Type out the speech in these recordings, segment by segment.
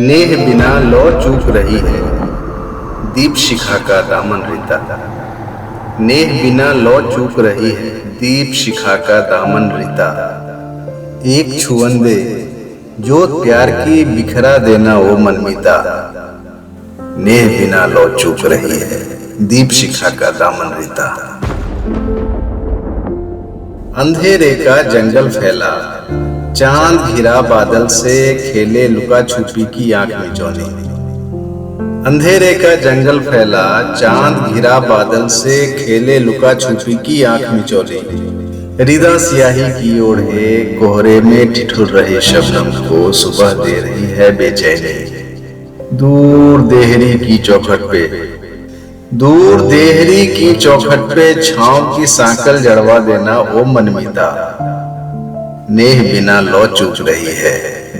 नेह बिना लौ चूक रही है दीप शिखा का दामन रिता। नेह बिना लौ चूक रही है दीप शिखा का दामन रिता। एक छुअन दे जोत प्यार की बिखरा देना वो मनमीता। नेह बिना लौ चूक रही है दीप शिखा का दामन रिता। अंधेरे का जंगल फैला चांद घिरा बादल से खेले लुका छुपी की आंख मिचौनी। अंधेरे का जंगल फैला चांद घिरा बादल से खेले लुका छुपी की आंख मिचौनी। रिदा स्याही की ओढ़े कोहरे में ठिठुर रहे शबनम को सुबह दे रही है बेचैनी। दूर देहरी की चौखट पे दूर देहरी की चौखट पे छांव की सांकल जड़वा देना ओ मनमीता। नेह बिना लौ चूक रही है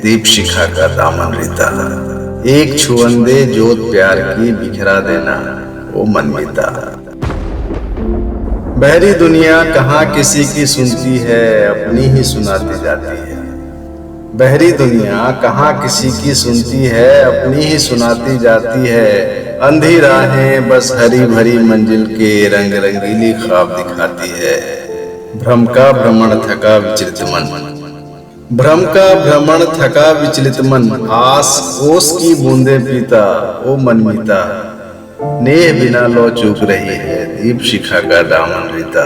दीप शिखा का दामन रिता। एक छुअन दे जोत प्यार की बिखरा देना वो मनमीता। बहरी दुनिया कहाँ किसी की सुनती है अपनी ही सुनाती जाती है। बहरी दुनिया कहाँ किसी की सुनती है अपनी ही सुनाती जाती है। अंधी राहें बस हरी भरी मंजिल के रंग रंगीली ख्वाब दिखाती है। भ्रम का भ्रमण थका विचलित मन भ्रम का भ्रमण थका विचलित मन आस ओस की बूंदे पीता ओ मनमीता। नेह बिना लौ चूक रही है दीप शिखा का दामन रिता।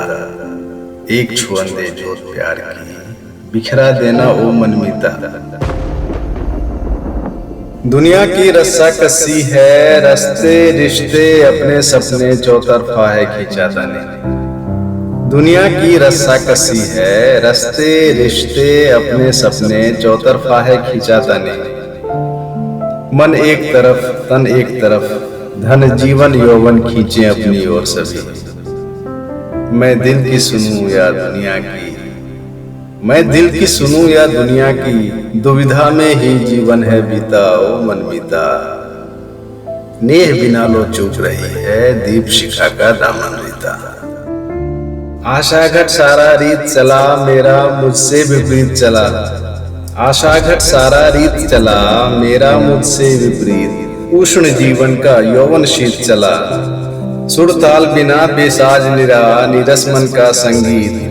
एक छुअन दे जोत प्यार की बिखरा देना ओ मनमीता। दुनिया की रस्सा कस्सी है रस्ते रिश्ते अपने सपने चौतरफा है खींचा ताने। दुनिया की रस्सा कस्सी है रस्ते रिश्ते अपने सपने चौतरफा है खींचा ताने। मन एक तरफ तन एक तरफ धन जीवन यौवन खींचे अपनी ओर सभी। मैं दिल की सुनूं या दुनिया की मैं दिल की सुनूं या दुनिया की दुविधा में ही जीवन है बीता ओ मनमीता। नेह बिना लो चूक रही है दीप शिखा का दामन रिता। आशा घट सारा रीत चला मेरा मुझसे विपरीत चला। आशा घट सारा रीत चला मेरा मुझसे विपरीत। उष्ण जीवन का यौवन शीत चला सुर ताल बिना बेसाज निरा नीरस मन का संगीत।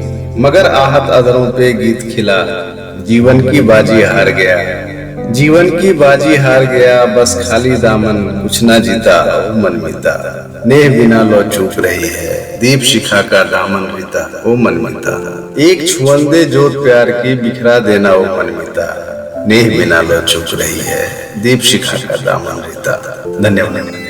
मगर आहत अधरों पे गीत खिला जीवन की बाजी हार गया। जीवन की बाजी हार गया बस खाली दामन कुछ ना जीता ओ मनमीता। नेह बिना लौ चूक रही है दीप शिखा का दामन रिता ओ मनमीता। एक छुअन दे जोत प्यार की बिखरा देना ओ मनमीता। नेह बिना लौ चूक रही है दीप शिखा का दामन रिता। धन्यवाद।